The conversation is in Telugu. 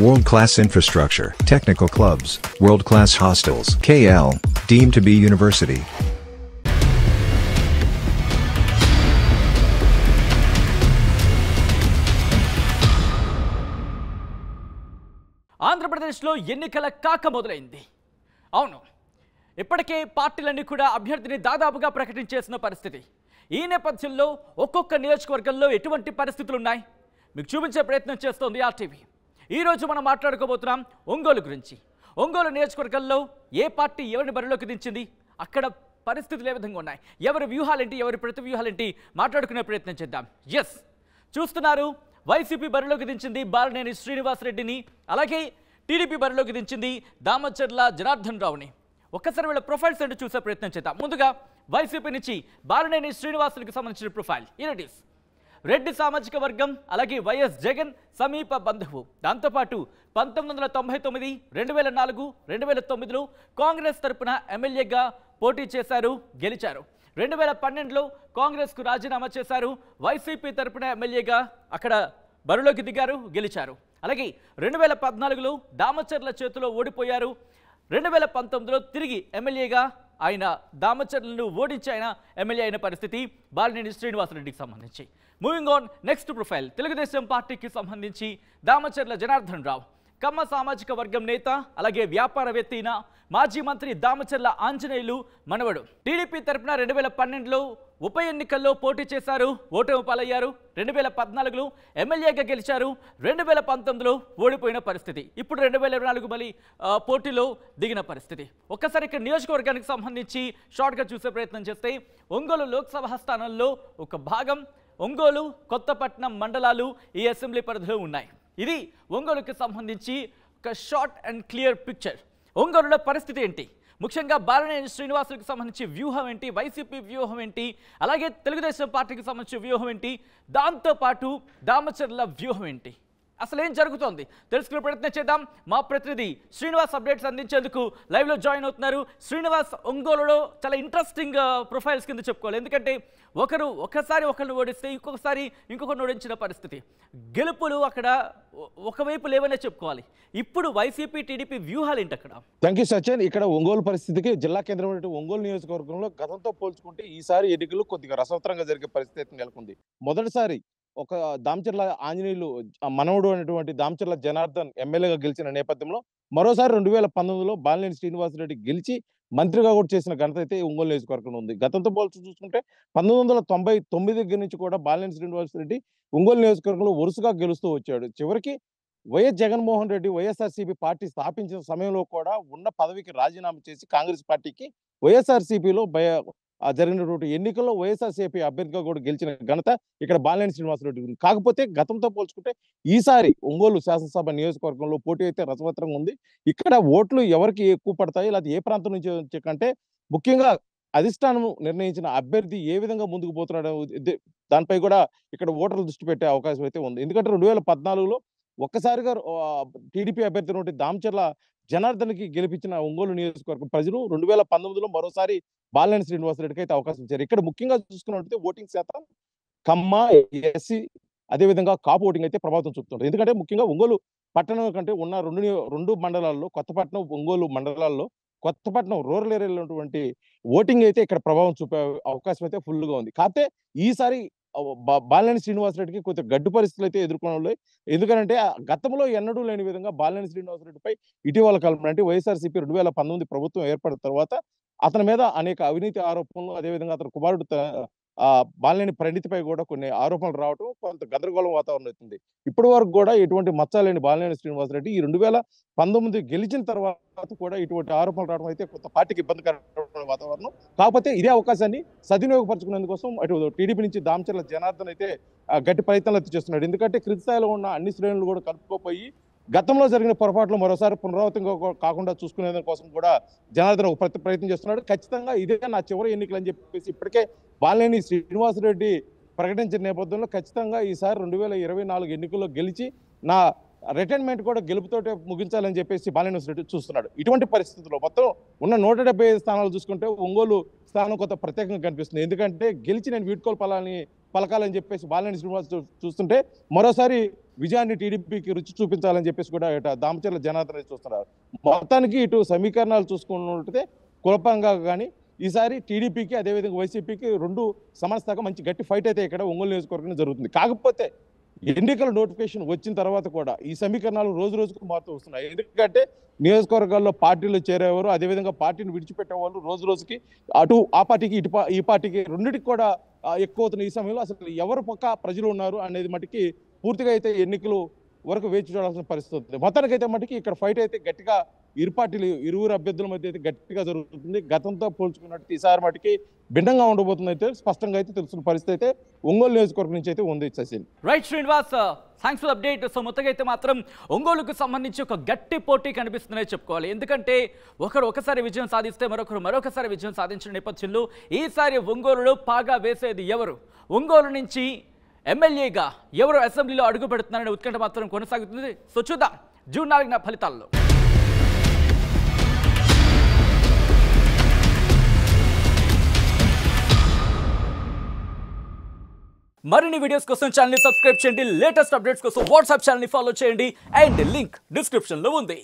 World-class infrastructure, technical clubs, world-class hostels. KL, deemed to be university. ఆంధ్రప్రదేశ్లో ఎన్నికల కాక మొదలైంది. అవును, ఇప్పటికే పార్టీలన్నీ కూడా అభ్యర్థిని దాదాపుగా ప్రకటించేసిన పరిస్థితి. ఈ నేపథ్యంలో ఒక్కొక్క నియోజకవర్గంలో ఎటువంటి పరిస్థితులు ఉన్నాయి మీకు చూపించే ప్రయత్నం చేస్తోంది ఆర్టీవీ. ఈరోజు మనం మాట్లాడుకోబోతున్నాం ఒంగోలు గురించి. ఒంగోలు నియోజకవర్గంలో ఏ పార్టీ ఎవరిని బరిలోకి దించింది, అక్కడ పరిస్థితులు ఏ విధంగా ఉన్నాయి, ఎవరి వ్యూహాలేంటి, ఎవరి ప్రతి వ్యూహాలేంటి మాట్లాడుకునే ప్రయత్నం చేద్దాం. ఎస్, చూస్తున్నారు, వైసీపీ బరిలోకి దించింది బాలినేని శ్రీనివాసరెడ్డిని, అలాగే టీడీపీ బరిలోకి దించింది దామచర్ల జనార్దన్ రావుని. ఒక్కసారి వీళ్ళ ప్రొఫైల్స్ ఏంటో చూసే ప్రయత్నం చేద్దాం. ముందుగా వైసీపీ నుంచి బాలినేని శ్రీనివాసులకు సంబంధించిన ప్రొఫైల్ ఇట్. రెడ్డి సామాజిక వర్గం, అలాగే వైఎస్ జగన్ సమీప బంధువు. దాంతోపాటు 1999, 2004, 2009లో కాంగ్రెస్ తరపున ఎమ్మెల్యేగా పోటీ చేశారు, గెలిచారు. 2012లో కాంగ్రెస్కు రాజీనామా చేశారు, వైసీపీ తరపున ఎమ్మెల్యేగా అక్కడ బరిలోకి దిగారు, గెలిచారు. అలాగే 2014లో దామచర్ల చేతిలో ఓడిపోయారు. 2019లో తిరిగి ఎమ్మెల్యేగా ఆయన దామచర్లను ఓడించి ఆయన ఎమ్మెల్యే అయిన పరిస్థితి బాలినేని శ్రీనివాసరెడ్డికి సంబంధించి. Moving on, next profile Telugu Desam పార్టీకి సంబంధించి దామచర్ల జనార్దన్ రావు, కమ్మ సామాజిక వర్గం నేత, అలాగే వ్యాపారవేత్త అయిన మాజీ మంత్రి దామచర్ల ఆంజనేయులు మనవడు. టీడీపీ తరపున 2012లో ఉప ఎన్నికల్లో పోటీ చేశారు, ఓటమి పాలయ్యారు. 2014లో ఎమ్మెల్యేగా గెలిచారు. 2019లో ఓడిపోయిన పరిస్థితి. ఇప్పుడు 2024 మళ్ళీ పోటీలో దిగిన పరిస్థితి. ఒక్కసారి ఇక్కడ నియోజకవర్గానికి సంబంధించి షార్ట్గా చూసే ప్రయత్నం చేస్తే ఒంగోలు లోక్సభ స్థానంలో ఒక భాగం ఒంగోలు, కొత్తపట్నం మండలాలు ఈ అసెంబ్లీ పరిధిలో ఉన్నాయి. ఇది ఒంగోలుకి సంబంధించి ఒక షార్ట్ అండ్ క్లియర్ పిక్చర్. ఒంగోలులో పరిస్థితి ఏంటి, ముఖ్యంగా బాలినేని శ్రీనివాసులకు సంబంధించి వ్యూహం ఏంటి, వైసీపీ వ్యూహం ఏంటి, అలాగే తెలుగుదేశం పార్టీకి సంబంధించి వ్యూహం ఏంటి, దాంతోపాటు దామచర్ల వ్యూహం ఏంటి, అసలు ఏం జరుగుతోంది తెలుసుకునే ప్రయత్నం చేద్దాం. మా ప్రతినిధి శ్రీనివాస్ అప్డేట్స్ అందించేందుకు లైవ్లో జాయిన్ అవుతున్నారు. శ్రీనివాస్, ఒంగోలులో చాలా ఇంట్రెస్టింగ్ ప్రొఫైల్స్ కింద చెప్పుకోవాలి. ఎందుకంటే ఒకసారి ఒకరిని ఓడిస్తే ఇంకొకరిని ఓడించిన పరిస్థితి, గెలుపులు అక్కడ ఒకవైపు లేవనే చెప్పుకోవాలి. ఇప్పుడు వైసీపీ టీడీపీ వ్యూహాలు ఏంటి అక్కడ? Thank you Sachin. ఇక్కడ ఒంగోలు పరిస్థితికి జిల్లా కేంద్రమైన ఒంగోలు నియోజకవర్గంలో గతంతో పోల్చుకుంటే ఈసారి ఎన్నికలు కొద్దిగా రసవత్తరంగా జరిగే పరిస్థితి నెలకొంది. మొదటిసారి ఒక దామచర్ల ఆంజనేయులు మనవడు అనేటువంటి దామచర్ల జనార్దన్ ఎమ్మెల్యేగా గెలిచిన నేపథ్యంలో మరోసారి 2019లో బాలినేని శ్రీనివాసరెడ్డి గెలిచి మంత్రిగా కూడా చేసిన ఘనత అయితే ఒంగోలు నియోజకవర్గంలో ఉంది. గతంతో పోల్చి చూసుకుంటే 1999 దగ్గర నుంచి కూడా బాలినేని శ్రీనివాసరెడ్డి ఒంగోలు నియోజకవర్గంలో వరుసగా గెలుస్తూ వచ్చాడు. చివరికి వైఎస్ జగన్మోహన్ రెడ్డి వైఎస్ఆర్సీపీ పార్టీ స్థాపించిన సమయంలో కూడా ఉన్న పదవికి రాజీనామా చేసి కాంగ్రెస్ పార్టీకి వైఎస్ఆర్సీపీలో జరిగినటువంటి ఎన్నికల్లో వైఎస్ఆర్సీపీ అభ్యర్థిగా కూడా గెలిచిన ఘనత ఇక్కడ బాలినేని శ్రీనివాసరెడ్డి ఉంది. కాకపోతే గతంతో పోల్చుకుంటే ఈసారి ఒంగోలు శాసనసభ నియోజకవర్గంలో పోటీ అయితే రసవత్తరంగా ఉంది. ఇక్కడ ఓట్లు ఎవరికి ఎక్కువ పడతాయి, లేదా ఏ ప్రాంతం నుంచి వచ్చే కంటే ముఖ్యంగా అధిష్టానం నిర్ణయించిన అభ్యర్థి ఏ విధంగా ముందుకు పోతున్నాడో దానిపై కూడా ఇక్కడ ఓటర్లు దృష్టి పెట్టే అవకాశం అయితే ఉంది. ఎందుకంటే 2014లో ఒక్కసారిగా టీడీపీ అభ్యర్థి దామచర్ల జనార్దన్కి గెలిపించిన ఒంగోలు నియోజకవర్గం ప్రజలు 2019లో మరోసారి బాలినేని శ్రీనివాసరెడ్డికి అయితే అవకాశం ఇచ్చారు. ఇక్కడ ముఖ్యంగా చూసుకున్నట్లయితే ఓటింగ్ శాతం కమ్మ, ఎస్సీ, అదేవిధంగా కాపు ఓటింగ్ అయితే ప్రభావితం చూపుతుంటారు. ఎందుకంటే ముఖ్యంగా ఒంగోలు పట్టణం కంటే ఉన్న రెండు మండలాల్లో, కొత్తపట్నం, ఒంగోలు మండలాల్లో కొత్తపట్నం రూరల్ ఏరియాలో ఉన్నటువంటి ఓటింగ్ అయితే ఇక్కడ ప్రభావం చూపే అవకాశం అయితే ఫుల్గా ఉంది. కాకపోతే ఈసారి బాలినేని శ్రీనివాసరెడ్డికి కొంచెం గడ్డు పరిస్థితులు అయితే ఎదుర్కొనలే. ఎందుకంటే గతంలో ఎన్నడూ లేని విధంగా బాలినేని శ్రీనివాసరెడ్డిపై ఇటీవల కాలంలో అంటే వైఎస్ఆర్సీపీ 2019 ప్రభుత్వం ఏర్పడిన తర్వాత అతని మీద అనేక అవినీతి ఆరోపణలు, అదేవిధంగా అతని కుమారుడు బాలినేని ప్రణీతిపై కూడా కొన్ని ఆరోపణలు రావడం కొంత గందరగోళం వాతావరణం అవుతుంది. ఇప్పటి వరకు కూడా ఎటువంటి మచ్చలేని బాలినేని శ్రీనివాసరెడ్డి ఈ 2019 గెలిచిన తర్వాత కూడా ఇటువంటి ఆరోపణలు రావడం అయితే కొంత పార్టీకి ఇబ్బందికరమైన వాతావరణం. కాకపోతే ఇదే అవకాశాన్ని సద్వినియోగపరచుకునేందుకోసం అటు టీడీపీ నుంచి దామచర్ల జనార్దన్ అయితే గట్టి ప్రయత్నాలు అయితే చేస్తున్నాడు. ఎందుకంటే క్రింది స్థాయిలో ఉన్న అన్ని శ్రేణులు కూడా కలుపుకోపోయి గతంలో జరిగిన పొరపాట్లు మరోసారి పునరావృతంగా కాకుండా చూసుకునే కోసం కూడా జనార్దన్ ఒక ప్రయత్నం చేస్తున్నాడు. ఖచ్చితంగా ఇదే నా చివరి ఎన్నికలు అని చెప్పేసి ఇప్పటికే బాలినేని శ్రీనివాసరెడ్డి ప్రకటించిన నేపథ్యంలో ఖచ్చితంగా ఈసారి 2024 ఎన్నికల్లో గెలిచి నా రిటైర్మెంట్ కూడా గెలుపుతోటే ముగించాలని చెప్పేసి బాలినేని రెడ్డి చూస్తున్నాడు. ఇటువంటి పరిస్థితుల్లో మొత్తం ఉన్న 175 స్థానాలు చూసుకుంటే ఒంగోలు స్థానం కొంత ప్రత్యేకంగా కనిపిస్తుంది. ఎందుకంటే గెలిచి నేను వీడ్కోలు పలాని పలకాలని చెప్పేసి బాలినేని శ్రీనివాస్ చూస్తుంటే మరోసారి విజయాన్ని టీడీపీకి రుచి చూపించాలని చెప్పేసి కూడా ఇటు దామచర్ల జనార్దన్ రెడ్డి చూస్తున్నారు. మొత్తానికి ఇటు సమీకరణాలు చూసుకున్నట్లయితే కులపంగా కానీ ఈసారి టీడీపీకి అదేవిధంగా వైసీపీకి రెండు సమన్వయంగా మంచి గట్టి ఫైట్ అయితే ఇక్కడ ఒంగోలు నియోజకవర్గంలో జరుగుతుంది. కాకపోతే ఎన్నికల నోటిఫికేషన్ వచ్చిన తర్వాత కూడా ఈ సమీకరణాలు రోజు రోజుకు మారుతూ వస్తున్నాయి. ఎందుకంటే నియోజకవర్గాల్లో పార్టీలు చేరేవారు, అదేవిధంగా పార్టీని విడిచిపెట్టేవాళ్ళు రోజు రోజుకి అటు ఆ పార్టీకి ఇటు ఈ పార్టీకి రెండింటికి కూడా ఎక్కువ అవుతున్న ఈ సమయంలో అసలు ఎవరు పక్క ప్రజలు ఉన్నారు అనేది మటుకి పూర్తిగా అయితే ఎన్నికలు వరకు వేచి చూడాల్సిన పరిస్థితి ఉంది. మొత్తానికైతే మటుకి ఇక్కడ ఫైట్ అయితే గట్టిగా ఇరువురు అభ్యర్థుల మధ్య అయితే గట్టిగా జరుగుతుంది. గతంతో పోల్చుకున్నట్టు ఈసారి మటుకి భిన్నంగా ఉండబోతుంది అయితే స్పష్టంగా అయితే తెలుస్తున్న పరిస్థితి అయితే ఒంగోలు నియోజకవర్గం నుంచి అయితే ఉంది. Shashi right Srinivas, thanks for update. So మొత్తంగా అయితే మాత్రం ఒంగోలుకు సంబంధించి ఒక గట్టి పోటీ కనిపిస్తుందని చెప్పుకోవాలి. ఎందుకంటే ఒకసారి విజయం సాధిస్తే మరొకసారి విజయం సాధించిన నేపథ్యంలో ఈసారి ఒంగోలులో పాగా వేసేది ఎవరు, ఒంగోలు నుంచి ఎమ్మెల్యేగా ఎవరు అసెంబ్లీలో అడుగు పెడుతున్నారనే ఉత్కంఠ మాత్రం కొనసాగుతుంది. సో చూద్దాం జూన్ 4న ఫలితాల్లో. మరిన్ని వీడియోస్ కోసం ఛానల్ ని సబ్స్క్రైబ్ చేయండి. లేటెస్ట్ అప్డేట్స్ కోసం వాట్సాప్ ఛానల్ ని ఫాలో చేయండి. అండ్ లింక్ డిస్క్రిప్షన్ లో ఉంది.